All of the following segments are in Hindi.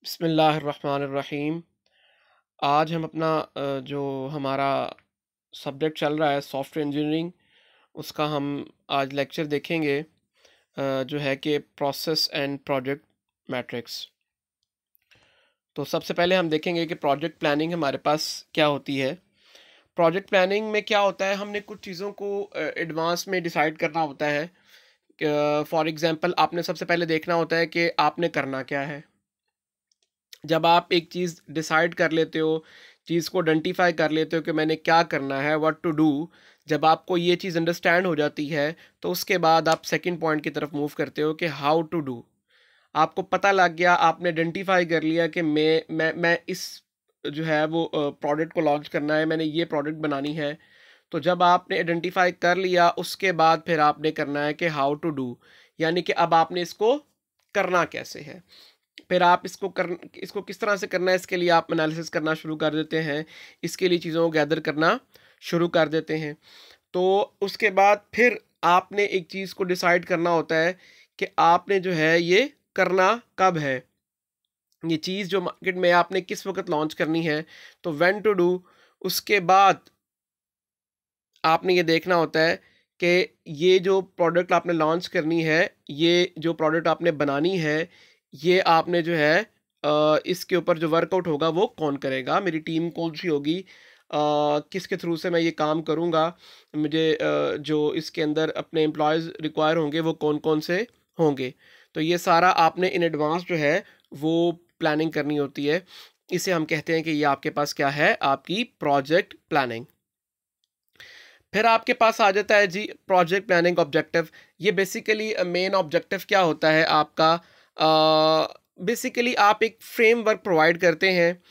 बिस्मिल्लाहिर्रहमानिर्रहीम। आज हम अपना जो हमारा सब्जेक्ट चल रहा है सॉफ्टवेयर इंजीनियरिंग, उसका हम आज लेक्चर देखेंगे, जो है कि प्रोसेस एंड प्रोजेक्ट मैट्रिक्स। तो सबसे पहले हम देखेंगे कि प्रोजेक्ट प्लानिंग हमारे पास क्या होती है। प्रोजेक्ट प्लानिंग में क्या होता है, हमने कुछ चीज़ों को एडवांस में डिसाइड करना होता है। फॉर एग्ज़ाम्पल, आपने सबसे पहले देखना होता है कि आपने करना क्या है। जब आप एक चीज़ डिसाइड कर लेते हो, चीज़ को आइडेंटिफाई कर लेते हो कि मैंने क्या करना है, व्हाट टू डू, जब आपको ये चीज़ अंडरस्टैंड हो जाती है, तो उसके बाद आप सेकंड पॉइंट की तरफ मूव करते हो कि हाउ टू डू। आपको पता लग गया, आपने आइडेंटिफाई कर लिया कि मैं इस जो है वो प्रोडक्ट को लॉन्च करना है, मैंने ये प्रोडक्ट बनानी है। तो जब आपने आइडेंटिफाई कर लिया, उसके बाद फिर आपने करना है कि हाउ टू डू, यानी कि अब आपने इसको करना कैसे है। फिर आप इसको किस तरह से करना है, इसके लिए आप एनालिसिस करना शुरू कर देते हैं, इसके लिए चीज़ों को गैदर करना शुरू कर देते हैं। तो उसके बाद फिर आपने एक चीज़ को डिसाइड करना होता है कि आपने जो है ये करना कब है। ये चीज़ जो मार्केट में आपने किस वक़्त लॉन्च करनी है, तो व्हेन टू डू। उसके बाद आपने ये देखना होता है कि ये जो प्रोडक्ट आपने लॉन्च करनी है, ये जो प्रोडक्ट आपने बनानी है, ये आपने जो है इसके ऊपर जो वर्कआउट होगा वो कौन करेगा, मेरी टीम कौन-सी होगी, किसके थ्रू से मैं ये काम करूँगा, मुझे जो इसके अंदर अपने एम्प्लॉइज़ रिक्वायर होंगे वो कौन-कौन से होंगे। तो ये सारा आपने इन एडवांस जो है वो प्लानिंग करनी होती है। इसे हम कहते हैं कि ये आपके पास क्या है, आपकी प्रोजेक्ट प्लानिंग। फिर आपके पास आ जाता है जी प्रोजेक्ट प्लानिंग ऑब्जेक्टिव। ये बेसिकली मेन ऑब्जेक्टिव क्या होता है आपका, बेसिकली आप एक फ्रेमवर्क प्रोवाइड करते हैं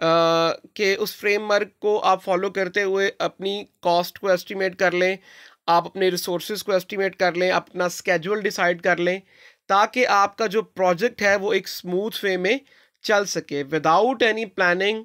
कि उस फ्रेमवर्क को आप फॉलो करते हुए अपनी कॉस्ट को एस्टिमेट कर लें, आप अपने रिसोर्सेज को एस्टिमेट कर लें, अपना स्केड्यूल डिसाइड कर लें, ताकि आपका जो प्रोजेक्ट है वो एक स्मूथ वे में चल सके। विदाउट एनी प्लानिंग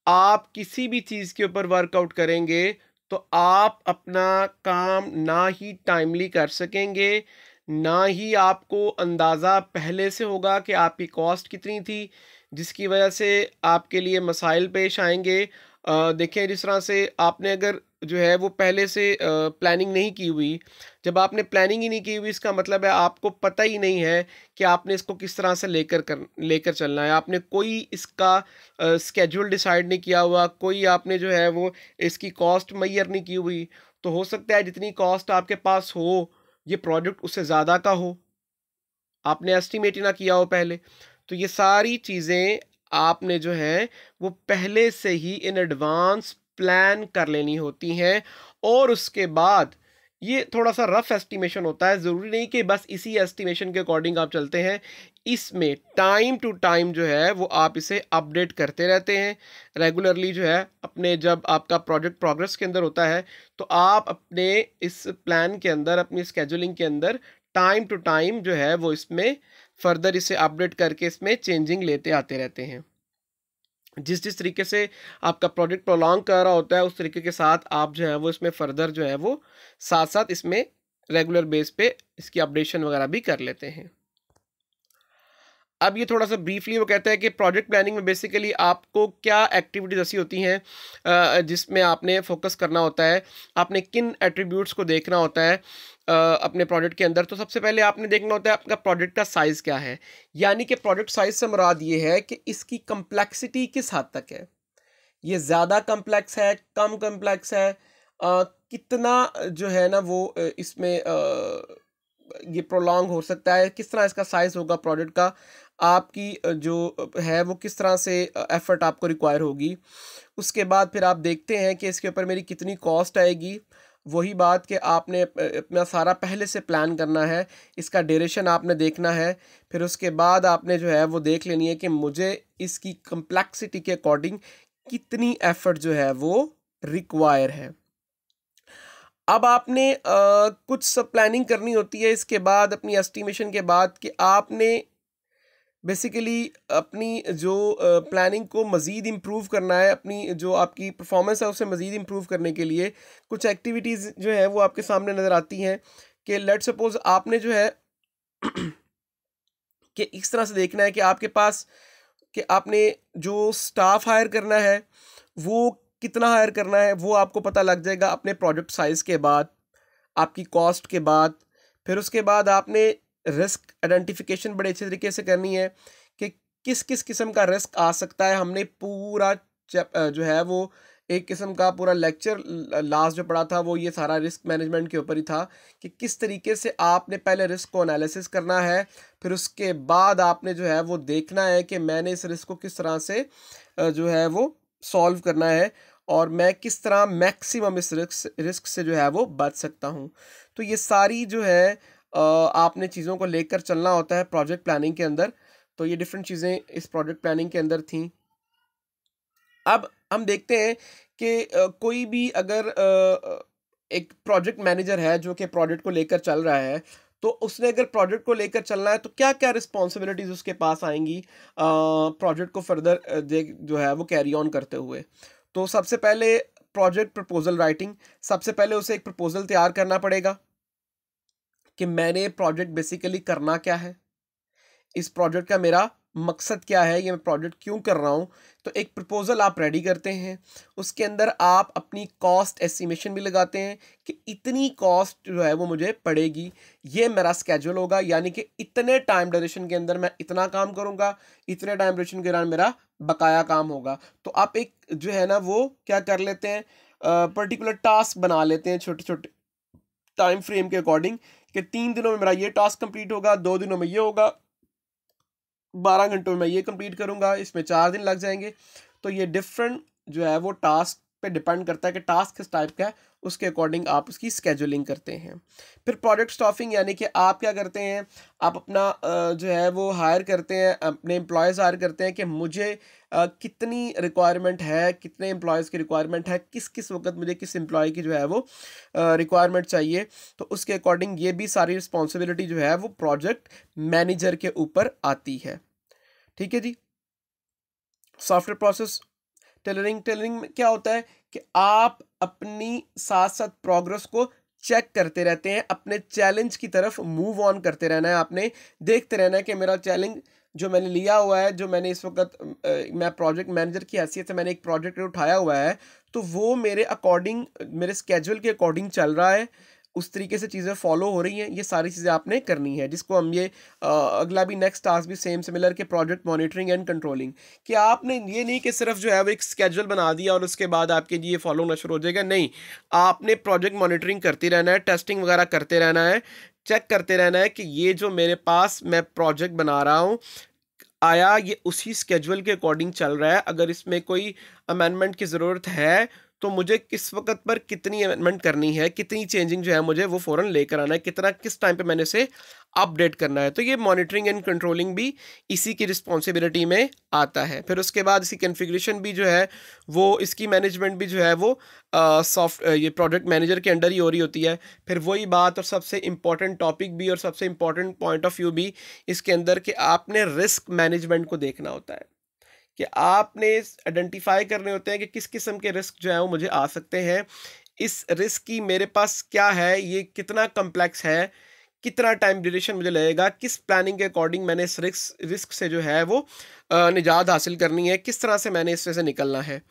आप किसी भी चीज़ के ऊपर वर्कआउट करेंगे तो आप अपना काम ना ही टाइमली कर सकेंगे, ना ही आपको अंदाज़ा पहले से होगा कि आपकी कॉस्ट कितनी थी, जिसकी वजह से आपके लिए मसाइल पेश आएँगे। देखें, जिस तरह से आपने अगर जो है वो पहले से प्लानिंग नहीं की हुई, जब आपने प्लानिंग ही नहीं की हुई, इसका मतलब है आपको पता ही नहीं है कि आपने इसको किस तरह से लेकर चलना है। आपने कोई इसका स्केड्यूल डिसाइड नहीं किया हुआ, कोई आपने जो है वो इसकी कॉस्ट मुहैया नहीं की हुई, तो हो सकता है जितनी कॉस्ट आपके पास हो, ये प्रोडक्ट उससे ज़्यादा का हो, आपने एस्टिमेट ही ना किया हो पहले। तो ये सारी चीज़ें आपने जो है वो पहले से ही इन एडवांस प्लान कर लेनी होती हैं, और उसके बाद ये थोड़ा-सा रफ़ एस्टिमेशन होता है, ज़रूरी नहीं कि बस इसी एस्टिमेशन के अकॉर्डिंग आप चलते हैं। इसमें टाइम टू टाइम जो है वो आप इसे अपडेट करते रहते हैं। रेगुलरली जो है अपने, जब आपका प्रोजेक्ट प्रोग्रेस के अंदर होता है, तो आप अपने इस प्लान के अंदर, अपनी स्केड्यूलिंग के अंदर टाइम टू टाइम जो है वो इसमें फर्दर इसे अपडेट करके इसमें चेंजिंग लेते आते रहते हैं। जिस जिस तरीके से आपका प्रोजेक्ट प्रोलॉन्ग कर रहा होता है, उस तरीके के साथ आप जो है वो इसमें फर्दर जो है वो साथ साथ इसमें रेगुलर बेस पे इसकी अपडेशन वगैरह भी कर लेते हैं। अब ये थोड़ा-सा ब्रीफली वो कहता है कि प्रोजेक्ट प्लानिंग में बेसिकली आपको क्या एक्टिविटीज़ ऐसी होती हैं जिसमें आपने फ़ोकस करना होता है, आपने किन एट्रीब्यूट्स को देखना होता है अपने प्रोजेक्ट के अंदर। तो सबसे पहले आपने देखना होता है आपका प्रोजेक्ट का साइज़ क्या है, यानी कि प्रोजेक्ट साइज़ से मुराद ये है कि इसकी कम्प्लेक्सिटी किस हद तक है। ये ज़्यादा कम्प्लेक्स है, कम कम्प्लेक्स है, कितना जो है ना वो इसमें ये प्रोलॉन्ग हो सकता है, किस तरह इसका साइज़ होगा प्रोजेक्ट का, आपकी जो है वो किस तरह से एफ़र्ट आपको रिक्वायर होगी। उसके बाद फिर आप देखते हैं कि इसके ऊपर मेरी कितनी कॉस्ट आएगी। वही बात कि आपने अपना सारा पहले से प्लान करना है, इसका ड्यूरेशन आपने देखना है। फिर उसके बाद आपने जो है वो देख लेनी है कि मुझे इसकी कम्प्लेक्सिटी के अकॉर्डिंग कितनी एफ़र्ट जो है वो रिक्वायर है। अब आपने कुछ सब प्लानिंग करनी होती है इसके बाद, अपनी एस्टिमेशन के बाद, कि आपने बेसिकली अपनी जो प्लानिंग को मज़ीद इम्प्रूव करना है, अपनी जो आपकी परफॉर्मेंस है उसे मज़ीद इम्प्रूव करने के लिए कुछ एक्टिविटीज़ जो है वो आपके सामने नज़र आती हैं। कि लेट्स सपोज़ आपने जो है कि इस तरह से देखना है कि आपके पास कि आपने जो स्टाफ हायर करना है वो कितना हायर करना है, वो आपको पता लग जाएगा अपने प्रोजेक्ट साइज़ के बाद, आपकी कॉस्ट के बाद। फिर उसके बाद आपने रिस्क आइडेंटिफिकेशन बड़े अच्छे तरीके से करनी है कि किस किस किस्म का रिस्क आ सकता है। हमने पूरा जो है वो एक किस्म का पूरा लेक्चर लास्ट जो पढ़ा था वो ये सारा रिस्क मैनेजमेंट के ऊपर ही था कि किस तरीके से आपने पहले रिस्क को एनालिसिस करना है, फिर उसके बाद आपने जो है वो देखना है कि मैंने इस रिस्क को किस तरह से जो है वो सॉल्व करना है और मैं किस तरह मैक्सिमम इस रिस्क से जो है वो बच सकता हूँ। तो ये सारी जो है आपने चीज़ों को लेकर चलना होता है प्रोजेक्ट प्लानिंग के अंदर। तो ये डिफरेंट चीज़ें इस प्रोजेक्ट प्लानिंग के अंदर थी। अब हम देखते हैं कि कोई भी अगर एक प्रोजेक्ट मैनेजर है जो कि प्रोजेक्ट को लेकर चल रहा है, तो उसने अगर प्रोजेक्ट को लेकर चलना है तो क्या-क्या रिस्पॉन्सिबिलिटीज़ उसके पास आएँगी प्रोजेक्ट को फर्दर जो है वो कैरी ऑन करते हुए। तो सबसे पहले प्रोजेक्ट प्रपोज़ल राइटिंग, सबसे पहले उसे एक प्रपोज़ल तैयार करना पड़ेगा कि मैंने प्रोजेक्ट बेसिकली करना क्या है? इस प्रोजेक्ट का मेरा मकसद क्या है, ये मैं प्रोजेक्ट क्यों कर रहा हूँ। तो एक प्रपोज़ल आप रेडी करते हैं, उसके अंदर आप अपनी कॉस्ट एस्टिमेशन भी लगाते हैं कि इतनी कॉस्ट जो है वो मुझे पड़ेगी, ये मेरा स्केड्यूल होगा, यानी कि इतने टाइम ड्यूरेशन के अंदर मैं इतना काम करूँगा, इतने टाइम ड्यूरेशन के दौरान मेरा बकाया काम होगा। तो आप एक जो है ना वो क्या कर लेते हैं, पर्टिकुलर टास्क बना लेते हैं छोटे-छोटे टाइम फ्रेम के अकॉर्डिंग कि 3 दिनों में मेरा ये टास्क कंप्लीट होगा, 2 दिनों में ये होगा, 12 घंटों में मैं ये कंप्लीट करूँगा, इसमें 4 दिन लग जाएँगे। तो ये डिफ़रेंट जो है वो टास्क पे डिपेंड करता है कि टास्क किस टाइप का है, उसके अकॉर्डिंग आप उसकी शेड्यूलिंग करते हैं। फिर प्रोजेक्ट स्टाफिंग यानी कि आप क्या करते हैं, आप अपना जो है वो हायर करते हैं, अपने एम्प्लॉयज़ हायर करते हैं कि मुझे कितनी रिक्वायरमेंट है, कितने एम्प्लॉयज़ की रिक्वायरमेंट है, किस-किस वक़्त मुझे किस एम्प्लॉयी की जो है वो रिक्वायरमेंट चाहिए। तो उसके अकॉर्डिंग ये भी सारी रिस्पॉन्सिबिलिटी जो है वो प्रोजेक्ट मैनेजर के ऊपर आती है। ठीक है जी। सॉफ्टवेयर प्रोसेस टेलरिंग टेलरिंग में क्या होता है कि आप अपनी साथ साथ प्रोग्रेस को चेक करते रहते हैं, अपने चैलेंज की तरफ मूव ऑन करते रहना है। आपने देखते रहना है कि मेरा चैलेंज जो मैंने लिया हुआ है, जो मैंने इस वक्त मैं प्रोजेक्ट मैनेजर की हैसियत से मैंने एक प्रोजेक्ट उठाया हुआ है, तो वो मेरे अकॉर्डिंग मेरे स्केड्यूल के अकॉर्डिंग चल रहा है, उस तरीके से चीज़ें फॉलो हो रही हैं। ये सारी चीज़ें आपने करनी है, जिसको हम ये अगला भी नेक्स्ट टास्क भी सेम सिमिलर के प्रोजेक्ट मॉनिटरिंग एंड कंट्रोलिंग, कि आपने ये नहीं कि सिर्फ जो है वो एक स्केड्यूल बना दिया और उसके बाद आपके लिए फॉलो होना शुरू हो जाएगा। नहीं, आपने प्रोजेक्ट मॉनिटरिंग करती रहना है, टेस्टिंग वगैरह करते रहना है, चेक करते रहना है कि ये जो मेरे पास मैं प्रोजेक्ट बना रहा हूँ, आया ये उसी स्केड्यूल के अकॉर्डिंग चल रहा है। अगर इसमें कोई अमेंडमेंट की ज़रूरत है, तो मुझे किस वक़्त पर कितनी अमेंडमेंट करनी है, कितनी चेंजिंग जो है मुझे वो फ़ौरन लेकर आना है, कितना किस टाइम पे मैंने इसे अपडेट करना है। तो ये मॉनिटरिंग एंड कंट्रोलिंग भी इसी की रिस्पॉन्सिबिलिटी में आता है। फिर उसके बाद इसकी कॉन्फ़िगरेशन भी जो है, वो इसकी मैनेजमेंट भी जो है वो ये प्रोजेक्ट मैनेजर के अंडर ही हो रही होती है। फिर वही बात और सबसे इम्पोर्टेंट टॉपिक भी और सबसे इम्पोर्टेंट पॉइंट ऑफ व्यू भी इसके अंदर कि आपने रिस्क मैनेजमेंट को देखना होता है, कि आपने आइडेंटिफाई करने होते हैं कि किस किस्म के रिस्क जो है वो मुझे आ सकते हैं, इस रिस्क की मेरे पास क्या है, ये कितना कम्प्लेक्स है, कितना टाइम ड्यूरेशन मुझे लगेगा, किस प्लानिंग के अकॉर्डिंग मैंने इस रिस्क रिस्क से जो है वो निजात हासिल करनी है, किस तरह से मैंने इसमें से निकलना है।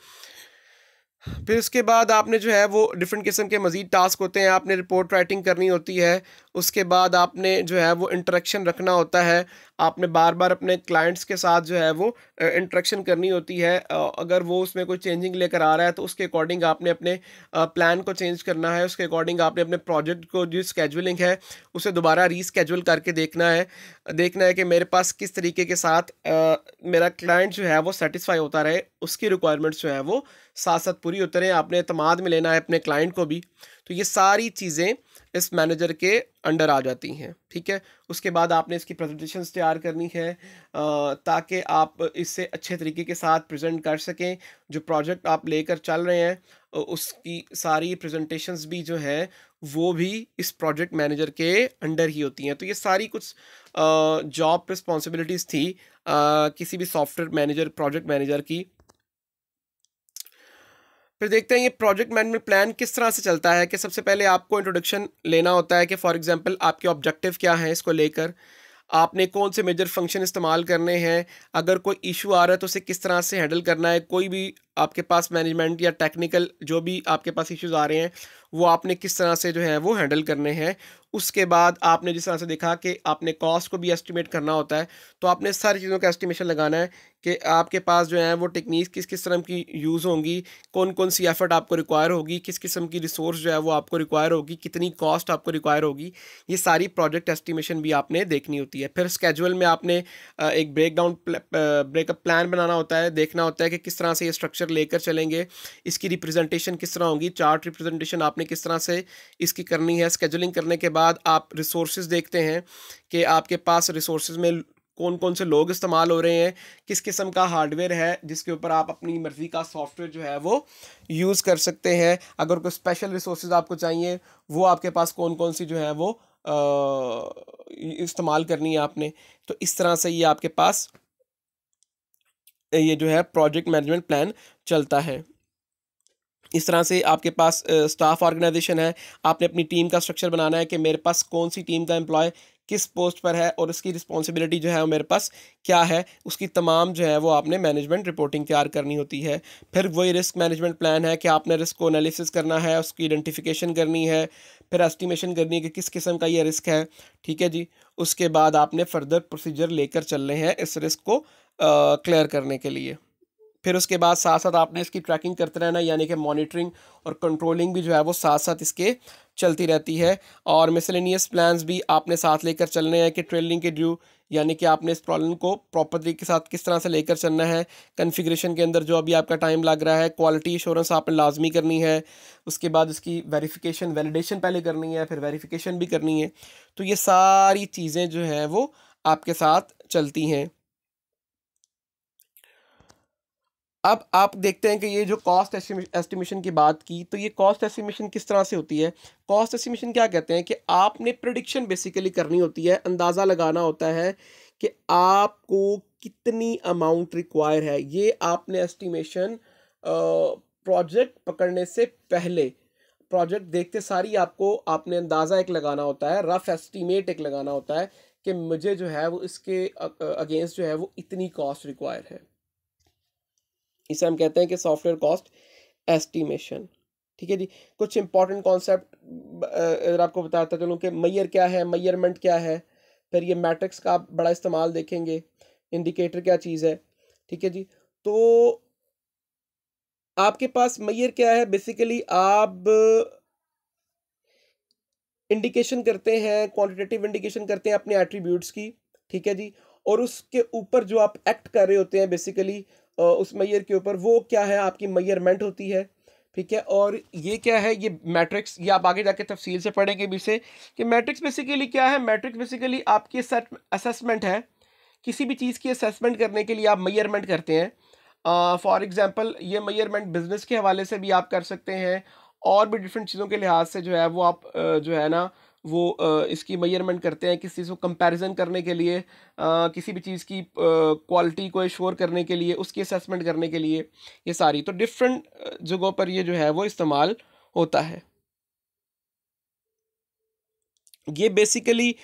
फिर उसके बाद आपने जो है वो डिफरेंट किस्म के मज़ीद टास्क होते हैं, आपने रिपोर्ट राइटिंग करनी होती है, उसके बाद आपने जो है वो इंटरेक्शन रखना होता है, आपने बार बार अपने क्लाइंट्स के साथ जो है वो इंटरेक्शन करनी होती है। अगर वो उसमें कोई चेंजिंग लेकर आ रहा है तो उसके अकॉर्डिंग आपने अपने प्लान को चेंज करना है, उसके अकॉर्डिंग आपने अपने प्रोजेक्ट को जो स्केजुलिंग है उसे दोबारा रीस्केड्यूल करके देखना है कि मेरे पास किस तरीके के साथ मेरा क्लाइंट जो है वो सेटिस्फाई होता रहे, उसकी रिक्वायरमेंट्स जो है वो साथ साथ पूरी होते रहें। आपने एतमाद में लेना है अपने क्लाइंट को भी। तो ये सारी चीज़ें इस मैनेजर के अंडर आ जाती हैं, ठीक है। उसके बाद आपने इसकी प्रेजेंटेशंस तैयार करनी है ताकि आप इससे अच्छे तरीके के साथ प्रेजेंट कर सकें। जो प्रोजेक्ट आप लेकर चल रहे हैं उसकी सारी प्रेजेंटेशंस भी जो है वो भी इस प्रोजेक्ट मैनेजर के अंडर ही होती हैं। तो ये सारी कुछ जॉब रिस्पॉन्सिबिलिटीज़ थी किसी भी सॉफ्टवेयर मैनेजर प्रोजेक्ट मैनेजर की। फिर देखते हैं ये प्रोजेक्ट मैनेजमेंट प्लान किस तरह से चलता है, कि सबसे पहले आपको इंट्रोडक्शन लेना होता है कि फॉर एग्जांपल आपके ऑब्जेक्टिव क्या हैं इसको लेकर। आपने कौन से मेजर फंक्शन इस्तेमाल करने हैं, अगर कोई इशू आ रहा है तो उसे किस तरह से हैंडल करना है, कोई भी आपके पास मैनेजमेंट या टेक्निकल जो भी आपके पास इश्यूज आ रहे हैं वो आपने किस तरह से जो है वो हैंडल करने हैं। उसके बाद आपने जिस तरह से देखा कि आपने कॉस्ट को भी एस्टिमेट करना होता है, तो आपने सारी चीज़ों का एस्टिमेशन लगाना है कि आपके पास जो है वो टेक्निक किस किस तरह की यूज़ होंगी, कौन कौन सी एफर्ट आपको रिक्वायर होगी, किस किस्म की रिसोर्स जो है वो आपको रिक्वायर होगी, कितनी कॉस्ट आपको रिक्वायर होगी। ये सारी प्रोजेक्ट एस्टिमेशन भी आपने देखनी होती है। फिर स्केजुअल में आपने एक ब्रेकअप प्लान बनाना होता है, देखना होता है कि किस तरह से ये स्ट्रक्चर लेकर चलेंगे, इसकी रिप्रेजेंटेशन किस तरह होगी, चार्ट रिप्रेजेंटेशन आपने किस तरह से इसकी करनी है। स्केजुलिंग करने के बाद आप रिसोर्सेज देखते हैं कि आपके पास रिसोर्सेज में कौन कौन से लोग इस्तेमाल हो रहे हैं, किस किस्म का हार्डवेयर है जिसके ऊपर आप अपनी मर्ज़ी का सॉफ्टवेयर जो है वो यूज़ कर सकते हैं। अगर कोई स्पेशल रिसोर्सेज आपको चाहिए वो आपके पास कौन कौन सी जो है वो इस्तेमाल करनी है आपने। तो इस तरह से ये आपके पास ये जो है प्रोजेक्ट मैनेजमेंट प्लान चलता है। इस तरह से आपके पास स्टाफ ऑर्गेनाइजेशन है, आपने अपनी टीम का स्ट्रक्चर बनाना है कि मेरे पास कौन सी टीम का एम्प्लॉय किस पोस्ट पर है और उसकी रिस्पॉन्सिबिलिटी जो है वो मेरे पास क्या है, उसकी तमाम जो है वो आपने मैनेजमेंट रिपोर्टिंग तैयार करनी होती है। फिर वही रिस्क मैनेजमेंट प्लान है कि आपने रिस्क को एनालिसिस करना है, उसकी आइडेंटिफिकेशन करनी है, फिर एस्टिमेशन करनी है कि किस किस्म का ये रिस्क है, ठीक है जी। उसके बाद आपने फर्दर प्रोसीजर लेकर चलने हैं इस रिस्क को क्लियर करने के लिए। फिर उसके बाद साथ साथ आपने इसकी ट्रैकिंग करते रहना, यानी कि मॉनिटरिंग और कंट्रोलिंग भी जो है वो साथ साथ इसके चलती रहती है। और मिसलेनियस प्लान्स भी आपने साथ लेकर चलने हैं कि ट्रेलिंग के ड्यू, यानी कि आपने इस प्रॉब्लम को प्रॉपर तरीके के साथ किस तरह से लेकर चलना है। कन्फिग्रेशन के अंदर जो अभी आपका टाइम लग रहा है, क्वालिटी एश्योरेंस आपने लाजमी करनी है। उसके बाद उसकी वेरिफिकेशन वैलिडेशन पहले करनी है, फिर वेरिफिकेशन भी करनी है। तो ये सारी चीज़ें जो हैं वो आपके साथ चलती हैं। अब आप देखते हैं कि ये जो कॉस्ट एस्टिमेशन की बात की, तो ये कॉस्ट एस्टिमेशन किस तरह से होती है। कॉस्ट एस्टिमेशन क्या कहते हैं कि आपने प्रिडिक्शन बेसिकली करनी होती है, अंदाज़ा लगाना होता है कि आपको कितनी अमाउंट रिक्वायर है। ये आपने एस्टिमेशन प्रोजेक्ट पकड़ने से पहले, प्रोजेक्ट देखते सारी आपको आपने अंदाज़ा एक लगाना होता है, रफ एस्टिमेट एक लगाना होता है कि मुझे जो है वो इसके अगेंस्ट जो है वो इतनी कॉस्ट रिक्वायर है। इसे हम कहते हैं कि सॉफ्टवेयर कॉस्ट एस्टिमेशन, ठीक है जी। कुछ इंपॉर्टेंट कॉन्सेप्ट अगर आपको बताता चलूँ कि मैयर क्या है, मेजरमेंट क्या है, फिर ये मैट्रिक्स का आप बड़ा इस्तेमाल देखेंगे, इंडिकेटर क्या चीज़ है, ठीक है जी। तो आपके पास मैयर क्या है, बेसिकली आप इंडिकेशन करते हैं, क्वांटिटेटिव इंडिकेशन करते हैं अपने एट्रीब्यूट्स की, ठीक है जी। और उसके ऊपर जो आप एक्ट कर रहे होते हैं बेसिकली उस मैयर के ऊपर, वो क्या है, आपकी मेजरमेंट होती है, ठीक है। और ये क्या है, ये मैट्रिक्स, ये आप आगे जाके तफसील से पढ़ेंगे भी से कि मैट्रिक्स बेसिकली क्या है। मैट्रिक्स बेसिकली आपकी असेसमेंट है, किसी भी चीज़ की असेसमेंट करने के लिए आप मेजरमेंट करते हैं। फॉर एग्जांपल ये मेजरमेंट बिजनेस के हवाले से भी आप कर सकते हैं, और भी डिफरेंट चीज़ों के लिहाज से जो है वो आप जो है ना वो इसकी मेजरमेंट करते हैं, किसी चीज़ को कंपैरिजन करने के लिए, किसी भी चीज़ की क्वालिटी को एश्योर करने के लिए, उसकी असेसमेंट करने के लिए, ये सारी तो डिफरेंट जगहों पर ये जो है वो इस्तेमाल होता है। ये बेसिकली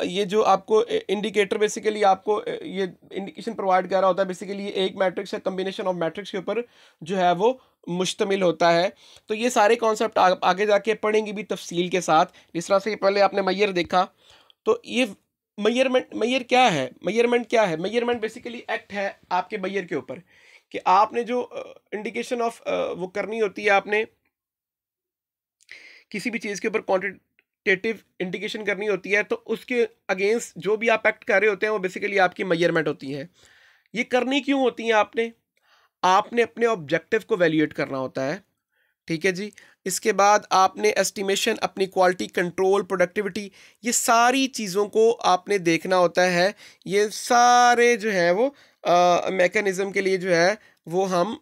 ये जो आपको इंडिकेटर बेसिकली आपको ये इंडिकेशन प्रोवाइड कर रहा होता है, बेसिकली ये एक मैट्रिक्स है, कम्बिनेशन ऑफ मैट्रिक्स के ऊपर जो है वो मुश्तमिल होता है। तो ये सारे कॉन्सेप्ट आगे जाके पढ़ेंगे भी तफसील के साथ। जिस तरह से पहले आपने मैयर देखा, तो ये मैयर क्या है, मेजरमेंट बेसिकली एक्ट है आपके मैयर के ऊपर कि आपने जो इंडिकेशन ऑफ वो करनी होती है, आपने किसी भी चीज़ के ऊपर क्वांटिटेटिव इंडिकेशन करनी होती है, तो उसके अगेंस्ट जो भी आप एक्ट कर रहे होते हैं वो बेसिकली आपकी मेजरमेंट होती है। ये करनी क्यों होती हैं आपने, आपने अपने ऑब्जेक्टिव को वैल्यूएट करना होता है, ठीक है जी। इसके बाद आपने एस्टिमेशन, अपनी क्वालिटी कंट्रोल, प्रोडक्टिविटी, ये सारी चीज़ों को आपने देखना होता है। ये सारे जो है वो मैकेनिज्म के लिए जो है वो हम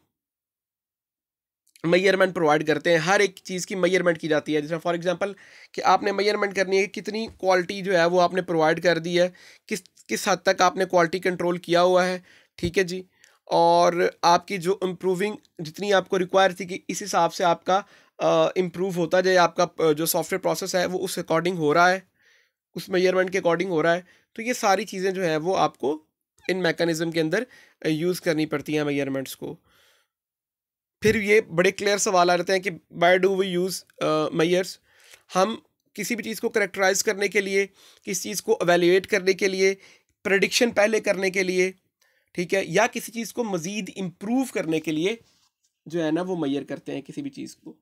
मेजरमेंट प्रोवाइड करते हैं। हर एक चीज़ की मेजरमेंट की जाती है। जैसे फॉर एग्जांपल कि आपने मेजरमेंट करनी है कि कितनी क्वालिटी जो है वो आपने प्रोवाइड कर दी है, किस किस हद तक आपने क्वालिटी कंट्रोल किया हुआ है, ठीक है जी। और आपकी जो इम्प्रूविंग जितनी आपको रिक्वायर थी कि इस हिसाब से आपका इम्प्रूव होता जाए, आपका जो सॉफ्टवेयर प्रोसेस है वो उस अकॉर्डिंग हो रहा है, उस मेजरमेंट के अकॉर्डिंग हो रहा है। तो ये सारी चीज़ें जो है वो आपको इन मैकेनिज्म के अंदर यूज़ करनी पड़ती हैं मेजरमेंट्स को। फिर ये बड़े क्लियर सवाल आ जाते हैं कि why do we use measures. हम किसी भी चीज़ को करेक्टराइज करने के लिए, किसी चीज़ को एवेल्युएट करने के लिए, प्रेडिक्शन पहले करने के लिए, ठीक है, या किसी चीज़ को मज़ीद इम्प्रूव करने के लिए जो है ना वो मेजर करते हैं किसी भी चीज़ को।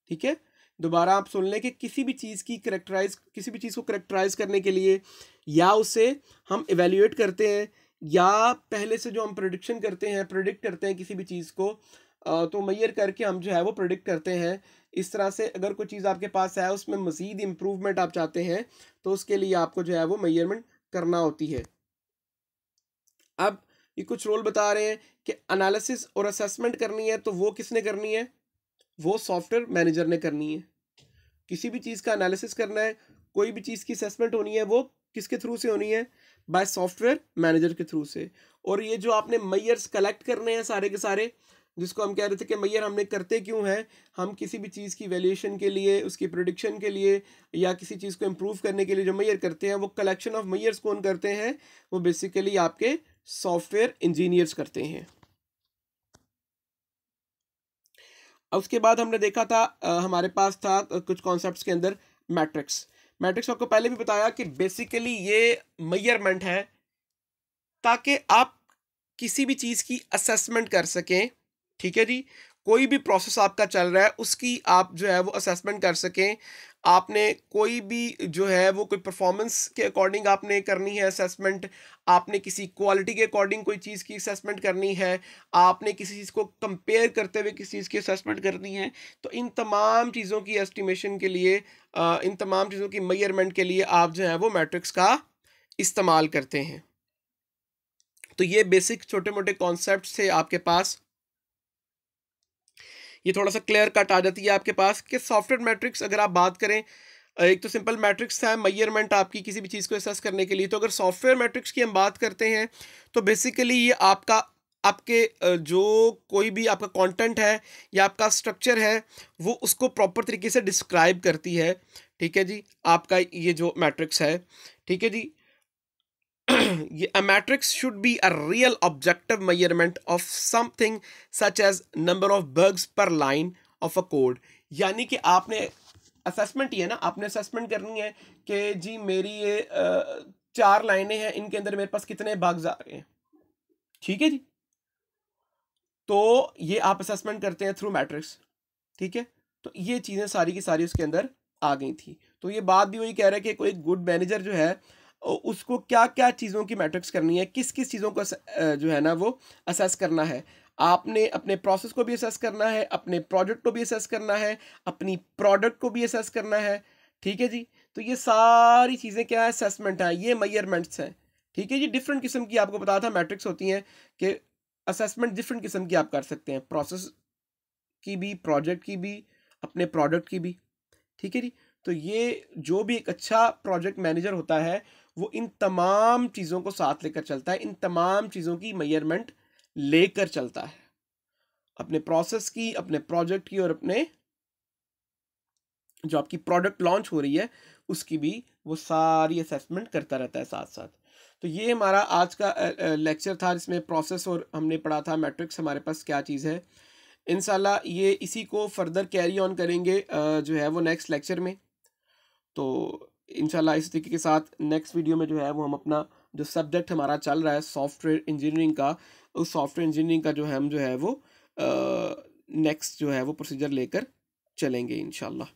ठीक है, दोबारा आप सुन लें कि किसी भी चीज़ को करेक्टराइज करने के लिए या उसे हम एवेल्युएट करते हैं, या पहले से जो हम प्रेडिक्ट करते हैं किसी भी चीज़ को, तो मेजर करके हम जो है वो प्रेडिक्ट करते हैं। इस तरह से अगर कोई चीज़ आपके पास है, उसमें मज़ीद इम्प्रूवमेंट आप चाहते हैं, तो उसके लिए आपको जो है वो मेजरमेंट करना होती है। अब ये कुछ रोल बता रहे हैं कि एनालिसिस और असेसमेंट करनी है, तो वो किसने करनी है? वो सॉफ्टवेयर मैनेजर ने करनी है। किसी भी चीज़ का एनालिसिस करना है, कोई भी चीज़ की असेसमेंट होनी है, वो किसके थ्रू से होनी है? बाय सॉफ्टवेयर मैनेजर के थ्रू से। और ये जो आपने मैयर्स कलेक्ट करने हैं सारे के सारे, जिसको हम कह रहे थे कि मैयर हमने करते क्यों हैं, हम किसी भी चीज़ की वैल्यूएशन के लिए, उसकी प्रेडिक्शन के लिए, या किसी चीज़ को इम्प्रूव करने के लिए जो मैयर करते हैं, वो कलेक्शन ऑफ मैयर्स कौन करते हैं? वो बेसिकली आपके सॉफ्टवेयर इंजीनियर्स करते हैं। अब उसके बाद हमने देखा था हमारे पास था कुछ कॉन्सेप्ट्स के अंदर मैट्रिक्स आपको पहले भी बताया कि बेसिकली ये मेजरमेंट है ताकि आप किसी भी चीज़ की असेसमेंट कर सकें। ठीक है जी, कोई भी प्रोसेस आपका चल रहा है उसकी आप जो है वो असेसमेंट कर सकें। आपने कोई भी जो है वो कोई परफॉर्मेंस के अकॉर्डिंग आपने करनी है असेसमेंट, आपने किसी क्वालिटी के अकॉर्डिंग कोई चीज़ की असेसमेंट करनी है, आपने किसी चीज़ को कंपेयर करते हुए किसी चीज़ की असेसमेंट करनी है, तो इन तमाम चीज़ों की एस्टिमेशन के लिए, इन तमाम चीज़ों की मेजरमेंट के लिए आप जो है वो मैट्रिक्स का इस्तेमाल करते हैं। तो ये बेसिक छोटे मोटे कॉन्सेप्ट्स थे आपके पास। ये थोड़ा सा क्लियर कट आ जाती है आपके पास कि सॉफ्टवेयर मैट्रिक्स अगर आप बात करें, एक तो सिंपल मैट्रिक्स है मेजरमेंट आपकी किसी भी चीज़ को असेस करने के लिए। तो अगर सॉफ्टवेयर मैट्रिक्स की हम बात करते हैं, तो बेसिकली ये आपके जो कोई भी आपका कंटेंट है या आपका स्ट्रक्चर है, वो उसको प्रॉपर तरीके से डिस्क्राइब करती है। ठीक है जी, आपका ये जो मैट्रिक्स है, ठीक है जी, ये a matrix should be a real objective measurement of something such as number of bugs per line of a code। यानी कि आपने असेसमेंट ही है ना, आपने असेसमेंट करनी है कि जी मेरी ये 4 लाइनें हैं, इनके अंदर मेरे पास कितने बग्स आ रहे हैं। ठीक है जी, तो ये आप असेसमेंट करते हैं थ्रू मैट्रिक्स। ठीक है, तो ये चीज़ें सारी की सारी उसके अंदर आ गई थी। तो ये बात भी वही कह रहा है कि कोई गुड मैनेजर जो है, उसको क्या क्या चीज़ों की मैट्रिक्स करनी है, किस किस चीज़ों को जो है ना वो असेस करना है। आपने अपने प्रोसेस को भी असेस करना है, अपने प्रोजेक्ट को भी असेस करना है, अपनी प्रोडक्ट को भी असेस करना है। ठीक है जी, तो ये सारी चीज़ें क्या है, असेसमेंट है, ये मेजरमेंट्स हैं। ठीक है जी, डिफरेंट किस्म की आपको बताया था मैट्रिक्स होती हैं कि असेसमेंट डिफरेंट किस्म की आप कर सकते हैं, प्रोसेस की भी, प्रोजेक्ट की भी, अपने प्रोडक्ट की भी। ठीक है जी, तो ये जो भी एक अच्छा प्रोजेक्ट मैनेजर होता है, वो इन तमाम चीज़ों को साथ लेकर चलता है, इन तमाम चीज़ों की मेजरमेंट लेकर चलता है, अपने प्रोसेस की, अपने प्रोजेक्ट की, और अपने जो आपकी प्रोडक्ट लॉन्च हो रही है उसकी भी वो सारी असेसमेंट करता रहता है साथ साथ। तो ये हमारा आज का लेक्चर था जिसमें प्रोसेस और हमने पढ़ा था मैट्रिक्स हमारे पास क्या चीज़ है। इंशाल्लाह ये इसी को फर्दर कैरी ऑन करेंगे जो है वो नेक्स्ट लेक्चर में। तो इंशाल्लाह इस तरीके के साथ नेक्स्ट वीडियो में जो है वो हम अपना जो सब्जेक्ट हमारा चल रहा है सॉफ्टवेयर इंजीनियरिंग का, उस सॉफ्टवेयर इंजीनियरिंग का जो है हम जो है वो नेक्स्ट जो है वो प्रोसीजर लेकर चलेंगे इंशाल्लाह।